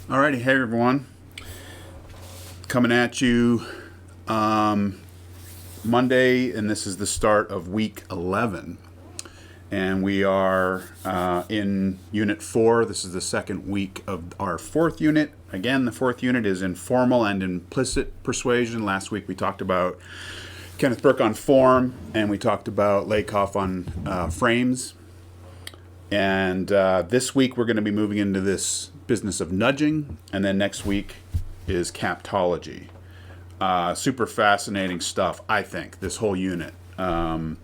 Alrighty, hey everyone. Coming at you Monday, and this is the start of week 11. And we are in Unit 4. This is the second week of our fourth unit. Again, the fourth unit is informal and implicit persuasion. Last week we talked about Kenneth Burke on form, and we talked about Lakoff on frames. And this week we're going to be moving into this business of nudging, and then next week is captology. Super fascinating stuff, I think, this whole unit. The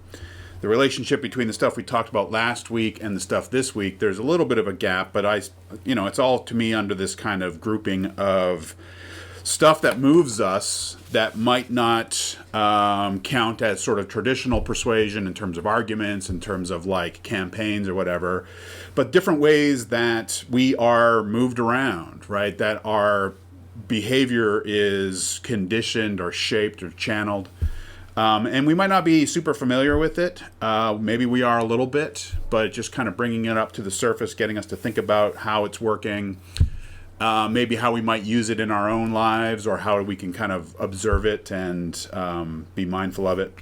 relationship between the stuff we talked about last week and the stuff this week, there's a little bit of a gap, but it's all to me under this kind of grouping of stuff that moves us that might not count as sort of traditional persuasion in terms of arguments, in terms of like campaigns or whatever, but different ways that we are moved around, right? That our behavior is conditioned or shaped or channeled. And we might not be super familiar with it. Maybe we are a little bit, but just kind of bringing it up to the surface, getting us to think about how it's working, maybe how we might use it in our own lives, or how we can kind of observe it and be mindful of it.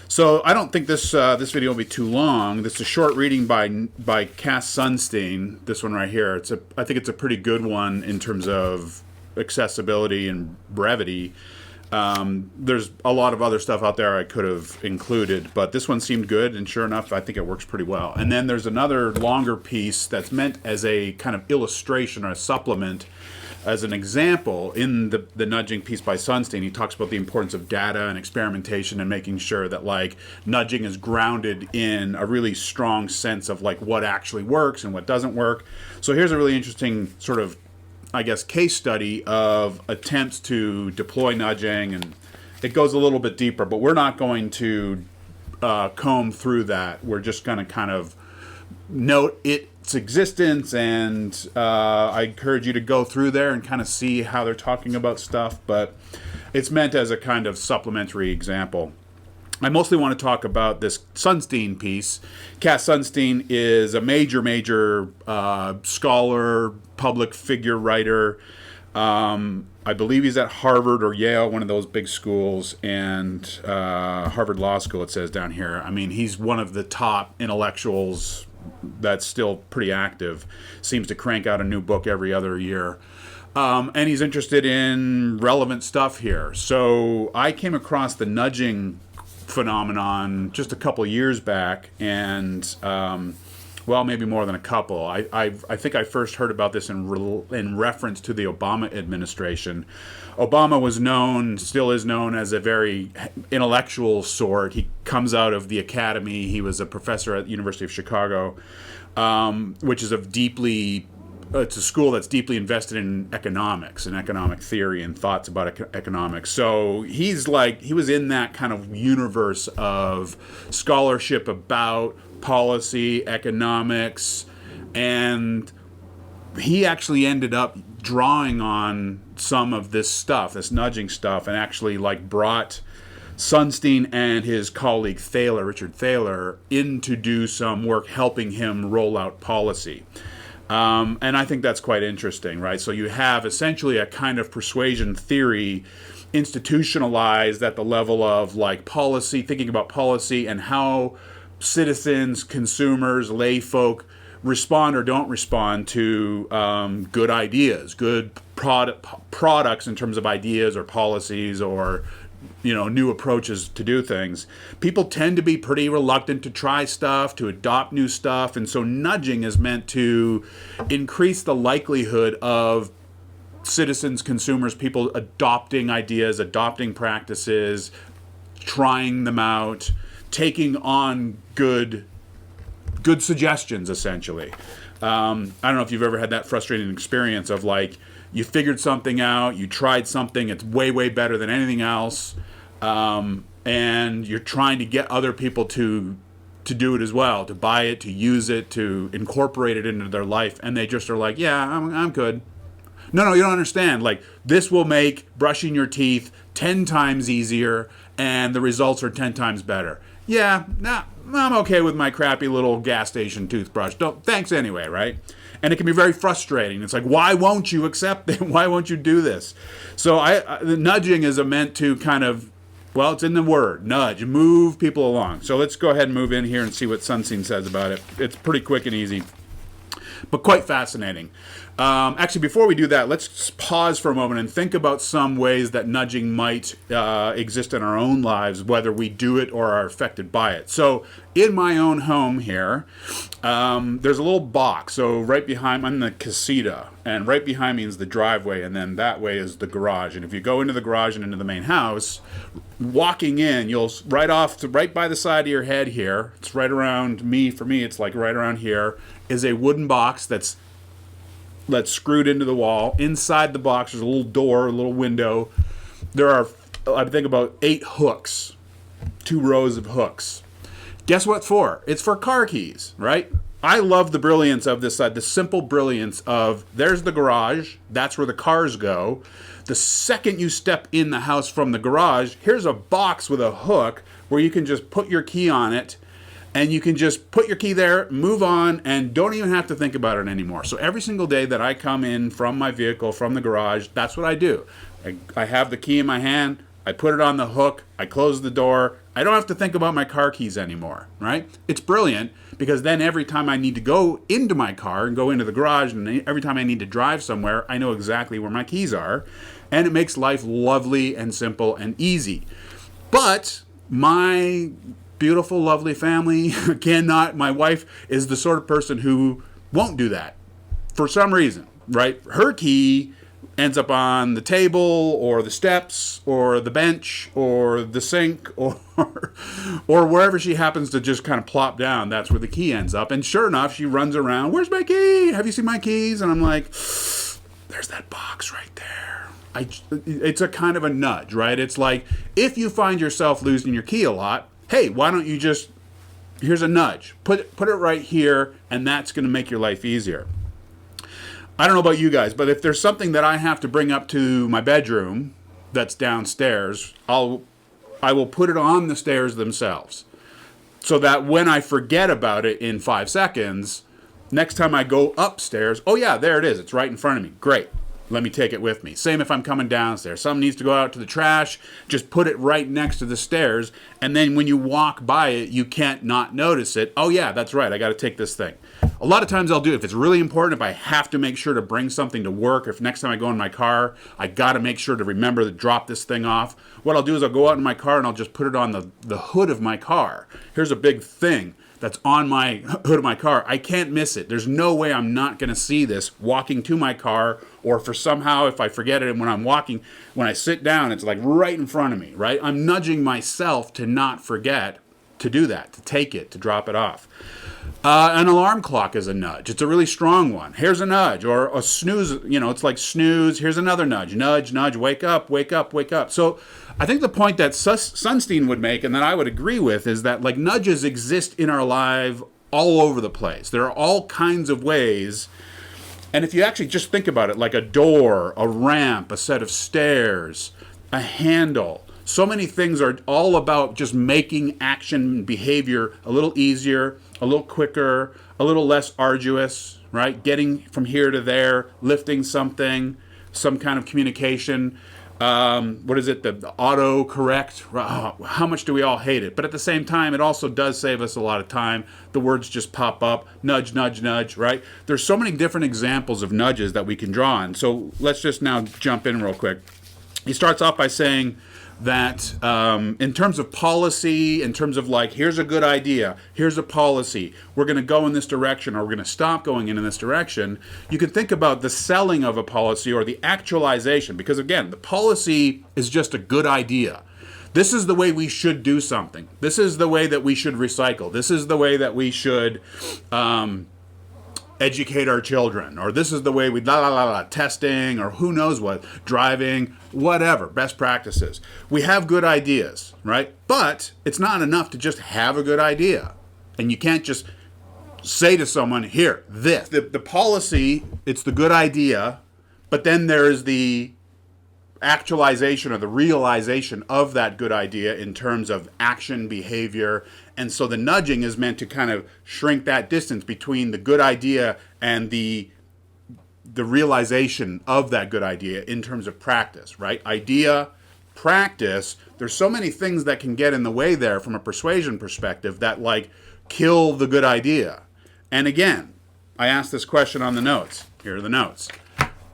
So I don't think this video will be too long. This is a short reading by Cass Sunstein. This one right here. I think it's a pretty good one in terms of accessibility and brevity. There's a lot of other stuff out there I could have included, but this one seemed good, and sure enough, I think it works pretty well. And then there's another longer piece that's meant as a kind of illustration or a supplement, as an example. In the nudging piece by Sunstein, he talks about the importance of data and experimentation and making sure that like nudging is grounded in a really strong sense of like what actually works and what doesn't work. So here's a really interesting sort of, I guess, case study of attempts to deploy nudging, and it goes a little bit deeper, but we're not going to comb through that. We're just going to kind of note its existence, and I encourage you to go through there and kind of see how they're talking about stuff, but it's meant as a kind of supplementary example. I mostly want to talk about this Sunstein piece. Cass Sunstein is a major scholar, public figure writer. I believe he's at Harvard or Yale, one of those big schools, and Harvard Law School, it says down here. I mean, he's one of the top intellectuals that's still pretty active. Seems to crank out a new book every other year. And he's interested in relevant stuff here. So I came across the nudging phenomenon just a couple years back, and well, maybe more than a couple. I think I first heard about this in reference to the Obama administration. Obama was known, still is known, as a very intellectual sort. He comes out of the academy. He was a professor at the University of Chicago, which is it's a school that's deeply invested in economics and economic theory and thoughts about economics. So he was in that kind of universe of scholarship about policy, economics, and he actually ended up drawing on some of this stuff, this nudging stuff, and actually like brought Sunstein and his colleague Richard Thaler, in to do some work helping him roll out policy. And I think that's quite interesting, right? So you have essentially a kind of persuasion theory institutionalized at the level of like policy, thinking about policy and how citizens, consumers, lay folk respond or don't respond to good ideas, good products in terms of ideas or policies or new approaches to do things. People tend to be pretty reluctant to try stuff, to adopt new stuff, and so nudging is meant to increase the likelihood of citizens, consumers, people adopting ideas, adopting practices, trying them out, taking on good suggestions, essentially. I don't know if you've ever had that frustrating experience of like, you figured something out, you tried something, it's way better than anything else, and you're trying to get other people to do it as well, to buy it, to use it, to incorporate it into their life, and they just are like, yeah, I'm good. No, you don't understand. Like, this will make brushing your teeth 10 times easier, and the results are 10 times better. Yeah, nah, I'm okay with my crappy little gas station toothbrush. Thanks anyway, right? And it can be very frustrating. It's like, why won't you accept it? Why won't you do this? So the nudging is meant to kind of, well, it's in the word, nudge, move people along. So let's go ahead and move in here and see what Sunstein says about it. It's pretty quick and easy, but quite fascinating. Actually, before we do that, let's pause for a moment and think about some ways that nudging might exist in our own lives, whether we do it or are affected by it. So in my own home here, there's a little box. So right behind, I'm in the casita, and right behind me is the driveway, and then that way is the garage. And if you go into the garage and into the main house, walking in, you'll right by the side of your head here, it's right around me, for me, it's like right around here, is a wooden box that's screwed into the wall. Inside the box, there's a little door, a little window. There are, I think, about 8 hooks, 2 rows of hooks. Guess what for? It's for car keys, right? I love the brilliance of this side, the simple brilliance of, there's the garage, that's where the cars go. The second you step in the house from the garage, here's a box with a hook where you can just put your key on it, and you can just put your key there, move on, and don't even have to think about it anymore. So every single day that I come in from my vehicle, from the garage, that's what I do. I have the key in my hand, I put it on the hook, I close the door. I don't have to think about my car keys anymore, right? It's brilliant, because then every time I need to go into my car and go into the garage, and every time I need to drive somewhere, I know exactly where my keys are, and it makes life lovely and simple and easy. But my beautiful, lovely family my wife is the sort of person who won't do that for some reason, right? Her key ends up on the table or the steps or the bench or the sink or wherever she happens to just kind of plop down. That's where the key ends up. And sure enough, she runs around, where's my key? Have you seen my keys? And I'm like, there's that box right there. It's a kind of a nudge, right? It's like, if you find yourself losing your key a lot, hey, why don't you just, here's a nudge. Put it right here, and that's going to make your life easier. I don't know about you guys, but if there's something that I have to bring up to my bedroom that's downstairs, I will put it on the stairs themselves, so that when I forget about it in 5 seconds, next time I go upstairs, oh yeah, there it is. It's right in front of me. Great. Let me take it with me. Same if I'm coming downstairs. Something needs to go out to the trash, just put it right next to the stairs, and then when you walk by it, you can't not notice it. Oh yeah, that's right, I got to take this thing. A lot of times I'll do it if it's really important, if I have to make sure to bring something to work, if next time I go in my car, I got to make sure to remember to drop this thing off. What I'll do is I'll go out in my car and I'll just put it on the hood of my car. Here's a big thing that's on my hood of my car. I can't miss it. There's no way I'm not going to see this walking to my car, or for somehow if I forget it and when I'm walking, when I sit down, it's like right in front of me, right? I'm nudging myself to not forget to do that, to take it, to drop it off. An alarm clock is a nudge. It's a really strong one. Here's a nudge, or a snooze, it's like snooze. Here's another nudge, nudge, nudge, wake up, wake up, wake up. So I think the point that Sunstein would make, and that I would agree with, is that like nudges exist in our life all over the place. There are all kinds of ways. And if you actually just think about it, like a door, a ramp, a set of stairs, a handle, so many things are all about just making action and behavior a little easier, a little quicker, a little less arduous, right? Getting from here to there, lifting something, some kind of communication. What is it? The auto-correct. How much do we all hate it? But at the same time, it also does save us a lot of time. The words just pop up. Nudge, nudge, nudge, right? There's so many different examples of nudges that we can draw on. So let's just now jump in real quick. He starts off by saying that in terms of policy, in terms of like, here's a good idea, here's a policy, we're going to go in this direction, or we're going to stop going in this direction, you can think about the selling of a policy or the actualization, because again, the policy is just a good idea. This is the way we should do something. This is the way that we should recycle. This is the way that we should educate our children, or this is the way we testing, or who knows what, driving, whatever, best practices. We have good ideas, right? But it's not enough to just have a good idea. And you can't just say to someone, here, this. The policy, it's the good idea, but then there's the actualization or the realization of that good idea in terms of action, behavior. And so the nudging is meant to kind of shrink that distance between the good idea and the realization of that good idea in terms of practice, right? Idea, practice, there's so many things that can get in the way there from a persuasion perspective that like kill the good idea. And again, I asked this question on the notes. Here are the notes.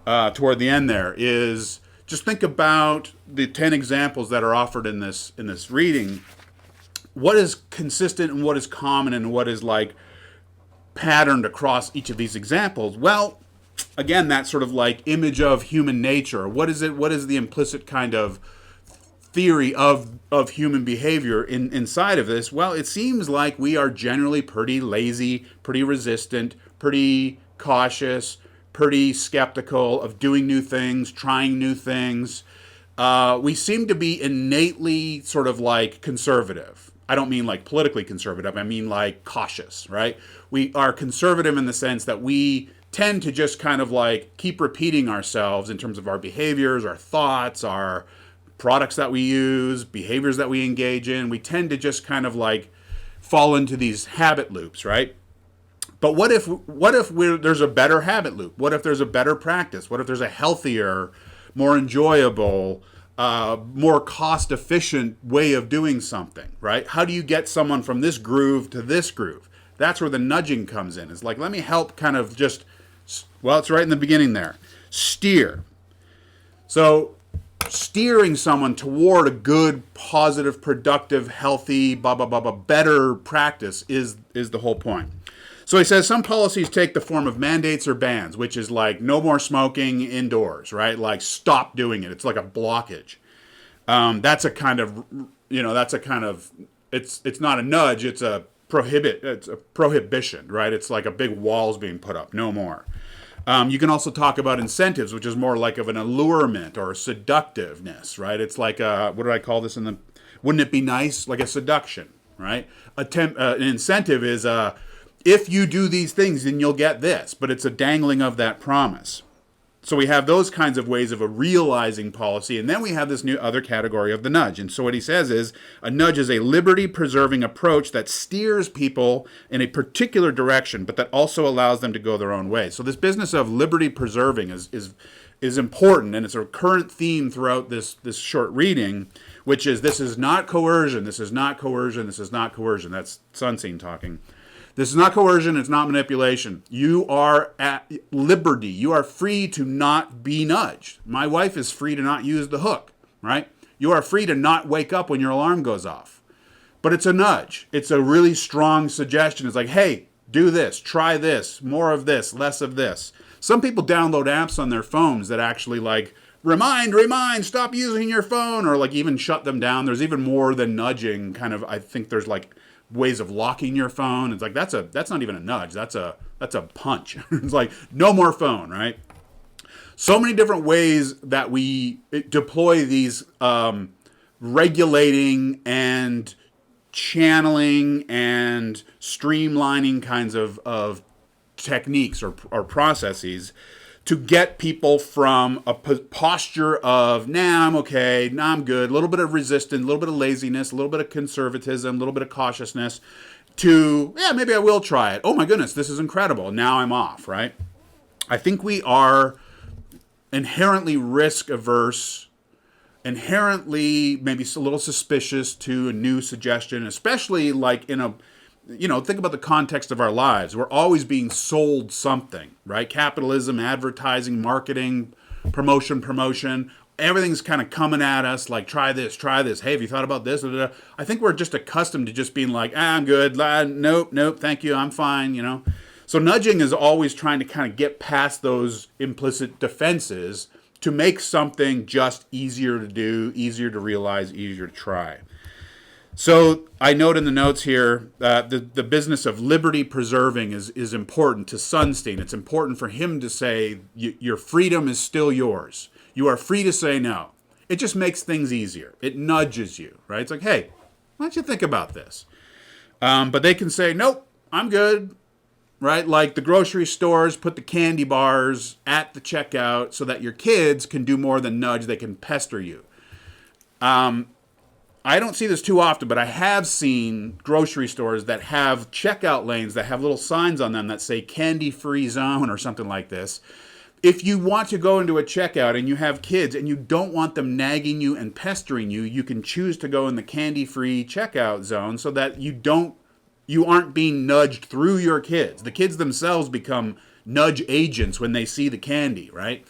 Toward the end there is just think about the 10 examples that are offered in this reading. What is consistent and what is common and what is like patterned across each of these examples? Well, again, that sort of like image of human nature. What is it? What is the implicit kind of theory of human behavior inside of this? Well, it seems like we are generally pretty lazy, pretty resistant, pretty cautious, pretty skeptical of doing new things, trying new things. We seem to be innately sort of like conservative. I don't mean like politically conservative. I mean like cautious, right? We are conservative in the sense that we tend to just kind of like keep repeating ourselves in terms of our behaviors, our thoughts, our products that we use, behaviors that we engage in. We tend to just kind of like fall into these habit loops, right? But what if there's a better habit loop? What if there's a better practice? What if there's a healthier, more enjoyable, more cost-efficient way of doing something, right? How do you get someone from this groove to this groove? That's where the nudging comes in. It's like, let me help kind of just, well, it's right in the beginning there. Steer. So steering someone toward a good, positive, productive, healthy, better practice is the whole point. So he says some policies take the form of mandates or bans, which is like no more smoking indoors, right? Like stop doing it. It's like a blockage. That's a kind of, it's not a nudge. It's a prohibition, right? It's like a big wall's being put up. No more. You can also talk about incentives, which is more like of an allurement or seductiveness, right? It's like what do I call this wouldn't it be nice? Like a seduction, right? An incentive is if you do these things, then you'll get this, but it's a dangling of that promise. So we have those kinds of ways of a realizing policy, and then we have this new other category of the nudge. And so what he says is a nudge is a liberty-preserving approach that steers people in a particular direction, but that also allows them to go their own way. So this business of liberty-preserving is important, and it's a current theme throughout this short reading, which is this is not coercion, this is not coercion, this is not coercion. That's Sunstein talking. This is not coercion, it's not manipulation. You are at liberty. You are free to not be nudged. My wife is free to not use the hook, right? You are free to not wake up when your alarm goes off. But it's a nudge. It's a really strong suggestion. It's like, hey, do this, try this, more of this, less of this. Some people download apps on their phones that actually like, remind, stop using your phone, or like even shut them down. There's even more than nudging kind of, I think there's like ways of locking your phone. It's like that's not even a nudge. That's a punch. It's like no more phone, right? So many different ways that we deploy these regulating and channeling and streamlining kinds of techniques or processes to get people from a posture of, nah, I'm okay, nah, I'm good, a little bit of resistance, a little bit of laziness, a little bit of conservatism, a little bit of cautiousness, to, yeah, maybe I will try it. Oh my goodness, this is incredible. Now I'm off, right? I think we are inherently risk averse, inherently maybe a little suspicious to a new suggestion, especially like in a, think about the context of our lives. We're always being sold something, right? Capitalism, advertising, marketing, promotion. Everything's kind of coming at us like, try this. Hey, have you thought about this? I think we're just accustomed to just being like, I'm good. Nope, thank you. I'm fine, So nudging is always trying to kind of get past those implicit defenses to make something just easier to do, easier to realize, easier to try. So I note in the notes here the business of liberty preserving is important to Sunstein. It's important for him to say your freedom is still yours. You are free to say no. It just makes things easier. It nudges you, right? It's like, hey, why don't you think about this? But they can say, nope, I'm good. right? Like the grocery stores put the candy bars at the checkout so that your kids can do more than nudge, they can pester you. I don't see this too often, but I have seen grocery stores that have checkout lanes that have little signs on them that say candy-free zone or something like this. If you want to go into a checkout and you have kids and you don't want them nagging you and pestering you, you can choose to go in the candy-free checkout zone so that you aren't being nudged through your kids. The kids themselves become nudge agents when they see the candy, right?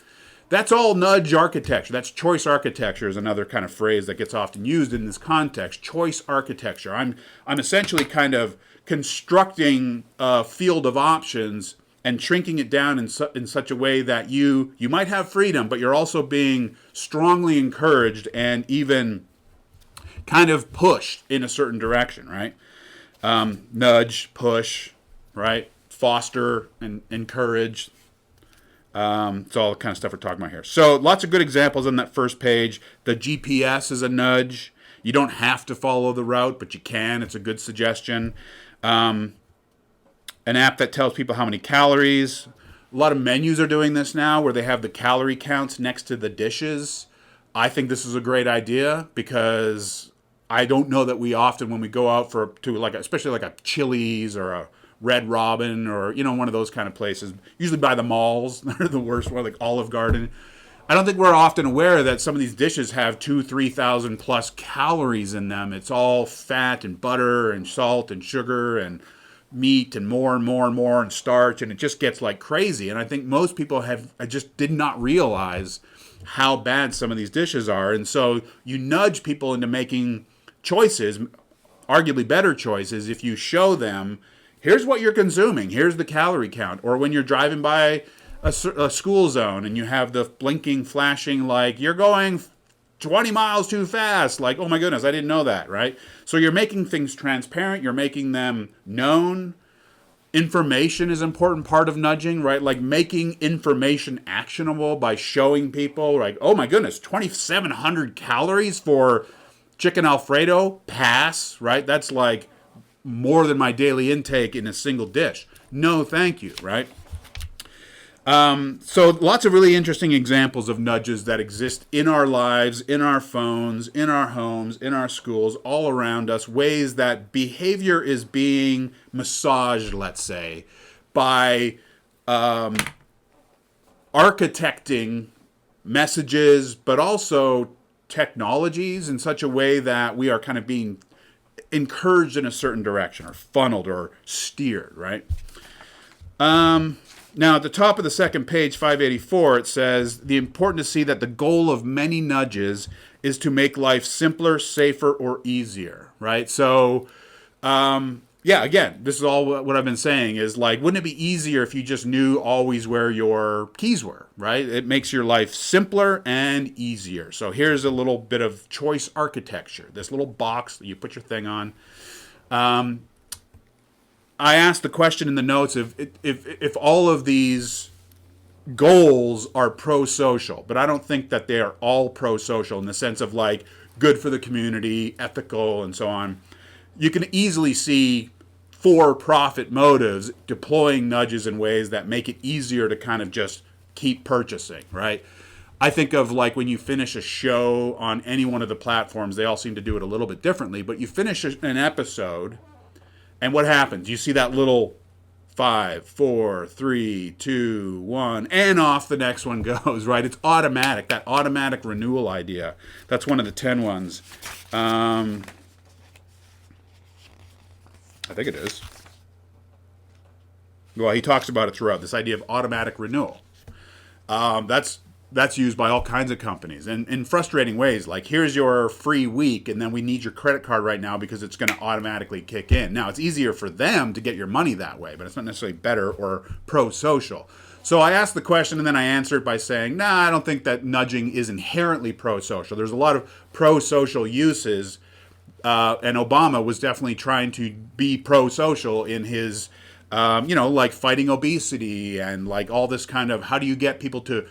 That's all nudge architecture. That's choice architecture is another kind of phrase that gets often used in this context. Choice architecture. I'm essentially kind of constructing a field of options and shrinking it down in such a way that you might have freedom, but you're also being strongly encouraged and even kind of pushed in a certain direction, right? Nudge, push, right? Foster and encourage. It's all the kind of stuff we're talking about here. So lots of good examples on that first page. The GPS is a nudge. You don't have to follow the route, but you can. It's a good suggestion. An app that tells people how many calories. A lot of menus are doing this now where they have the calorie counts next to the dishes. I think this is a great idea because I don't know that we often, when we go out especially like a Chili's or a Red Robin or, one of those kind of places, usually by the malls, they're the worst one, like Olive Garden. I don't think we're often aware that some of these dishes have 3,000 plus calories in them. It's all fat and butter and salt and sugar and meat and more and more and more and starch, and it just gets like crazy. And I think most people just did not realize how bad some of these dishes are. And so you nudge people into making choices, arguably better choices, if you show them, here's what you're consuming, here's the calorie count. Or when you're driving by a school zone and you have the blinking, flashing, like, you're going 20 miles too fast. Like, oh my goodness, I didn't know that, right? So you're making things transparent. You're making them known. Information is an important part of nudging, right? Like making information actionable by showing people, like, oh my goodness, 2,700 calories for chicken Alfredo, pass, right? That's like more than my daily intake in a single dish. No, thank you, right? So lots of really interesting examples of nudges that exist in our lives, in our phones, in our homes, in our schools, all around us, ways that behavior is being massaged, let's say, by architecting messages, but also technologies in such a way that we are kind of being encouraged in a certain direction or funneled or steered, right? Now, at the top of the second page, 584, it says, the important to see that the goal of many nudges is to make life simpler, safer, or easier, right? So, again, this is all what I've been saying is like, wouldn't it be easier if you just knew always where your keys were, right? It makes your life simpler and easier. So here's a little bit of choice architecture, this little box that you put your thing on. I asked the question in the notes if all of these goals are pro-social, but I don't think that they are all pro-social in the sense of like good for the community, ethical, and so on. You can easily see for-profit motives deploying nudges in ways that make it easier to kind of just keep purchasing, right? I think of like when you finish a show on any one of the platforms, they all seem to do it a little bit differently, but you finish an episode, and what happens? You see that little 5, 4, 3, 2, 1, and off the next one goes, right? It's automatic, that automatic renewal idea. That's one of the 10 ones. I think it is. Well, he talks about it throughout, this idea of automatic renewal. That's used by all kinds of companies and in frustrating ways. Like, here's your free week, and then we need your credit card right now because it's going to automatically kick in. Now, it's easier for them to get your money that way, but it's not necessarily better or pro-social. So I asked the question, and then I answered by saying, I don't think that nudging is inherently pro-social. There's a lot of pro-social uses, and Obama was definitely trying to be pro-social in his, like fighting obesity and like all this kind of, how do you get people to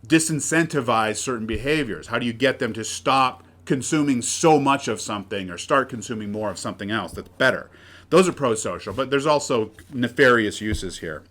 disincentivize certain behaviors? How do you get them to stop consuming so much of something or start consuming more of something else that's better? Those are pro-social, but there's also nefarious uses here.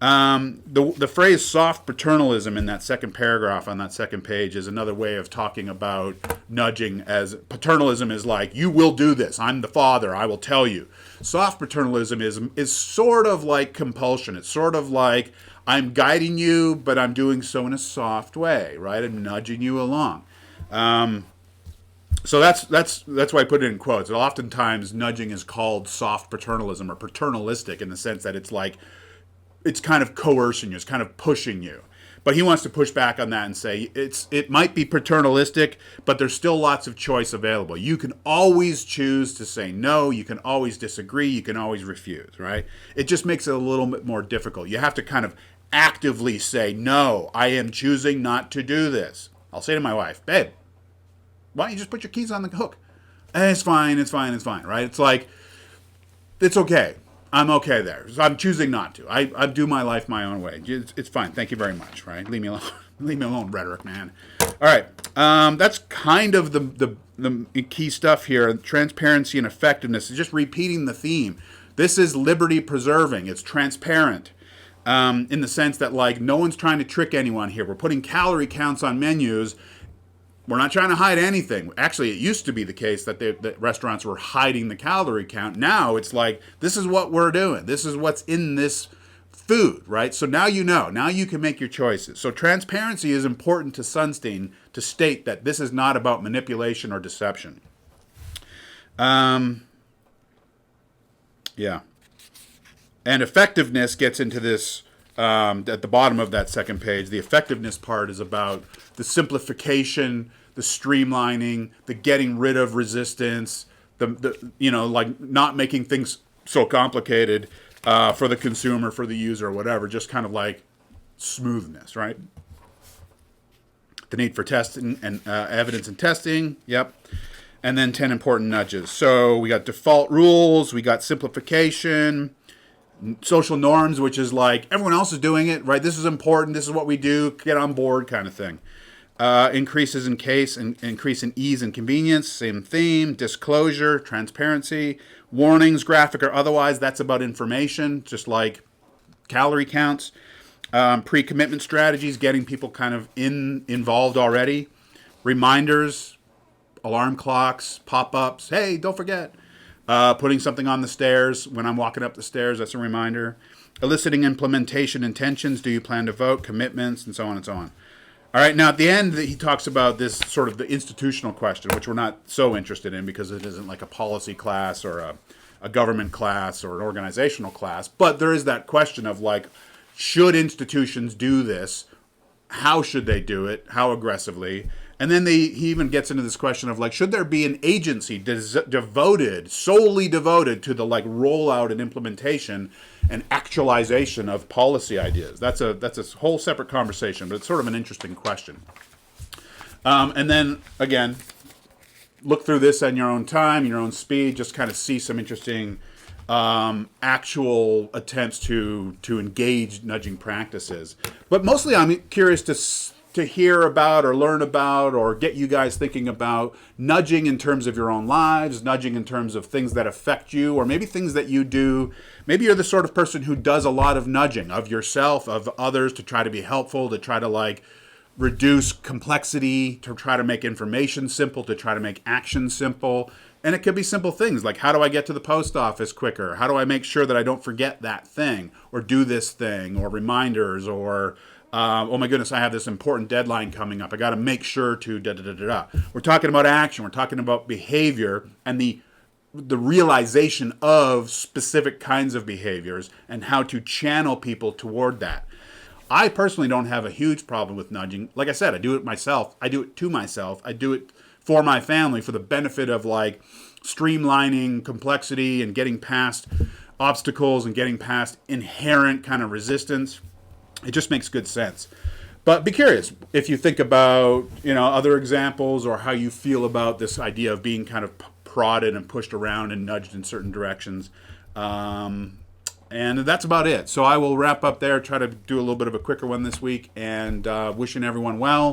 The phrase soft paternalism in that second paragraph on that second page is another way of talking about nudging, as paternalism is like, you will do this. I'm the father. I will tell you. Soft paternalism is sort of like compulsion. It's sort of like I'm guiding you, but I'm doing so in a soft way, right? I'm nudging you along. So that's why I put it in quotes. Oftentimes, nudging is called soft paternalism or paternalistic in the sense that it's like, it's kind of coercing you, it's kind of pushing you. But he wants to push back on that and say it might be paternalistic, but there's still lots of choice available. You can always choose to say no, you can always disagree, you can always refuse, right? It just makes it a little bit more difficult. You have to kind of actively say, no, I am choosing not to do this. I'll say to my wife, babe, why don't you just put your keys on the hook? It's fine, right? It's like, it's okay. I'm okay there. So I'm choosing not to. I do my life my own way. It's fine. Thank you very much, right? Leave me alone. Leave me alone, rhetoric, man. All right. That's kind of the key stuff here. Transparency and effectiveness is just repeating the theme. This is liberty preserving. It's transparent in the sense that, like, no one's trying to trick anyone here. We're putting calorie counts on menus. We're not trying to hide anything. Actually, it used to be the case that that restaurants were hiding the calorie count. Now it's like, this is what we're doing. This is what's in this food, right? So now you know. Now you can make your choices. So transparency is important to Sunstein to state that this is not about manipulation or deception. Yeah. And effectiveness gets into this at the bottom of that second page. The effectiveness part is about the simplification, the streamlining, the getting rid of resistance, the like not making things so complicated for the consumer, for the user, or whatever. Just kind of like smoothness, right? The need for testing and evidence and testing. Yep. And then 10 important nudges. So we got default rules. We got simplification. Social norms, which is like everyone else is doing it, right? This is important. This is what we do. Get on board, kind of thing. Increases in case and increase in ease and convenience. Same theme. Disclosure, transparency, warnings, graphic or otherwise. That's about information, just like calorie counts. Pre-commitment strategies, getting people kind of involved already. Reminders, alarm clocks, pop-ups. Hey, don't forget. Putting something on the stairs when I'm walking up the stairs, that's a reminder. Eliciting implementation intentions, do you plan to vote, commitments, and so on and so on. All right, now at the end, he talks about this sort of the institutional question, which we're not so interested in because it isn't like a policy class or a government class or an organizational class. But there is that question of like, should institutions do this? How should they do it? How aggressively? And then he even gets into this question of like, should there be an agency solely devoted to the like rollout and implementation and actualization of policy ideas? That's a whole separate conversation, but it's sort of an interesting question. And then again, look through this at your own time, your own speed, just kind of see some interesting actual attempts to engage nudging practices. But mostly I'm curious to hear about or learn about or get you guys thinking about nudging in terms of your own lives, nudging in terms of things that affect you, or maybe things that you do. Maybe you're the sort of person who does a lot of nudging of yourself, of others, to try to be helpful, to try to like reduce complexity, to try to make information simple, to try to make action simple. And it could be simple things like, how do I get to the post office quicker? How do I make sure that I don't forget that thing or do this thing, or reminders, or oh my goodness, I have this important deadline coming up. I got to make sure to da-da-da-da-da. We're talking about action. We're talking about behavior and the realization of specific kinds of behaviors and how to channel people toward that. I personally don't have a huge problem with nudging. Like I said, I do it myself. I do it to myself. I do it for my family for the benefit of like streamlining complexity and getting past obstacles and getting past inherent kind of resistance. It just makes good sense. But be curious if you think about, other examples or how you feel about this idea of being kind of prodded and pushed around and nudged in certain directions. And that's about it. So I will wrap up there, try to do a little bit of a quicker one this week, and wishing everyone well.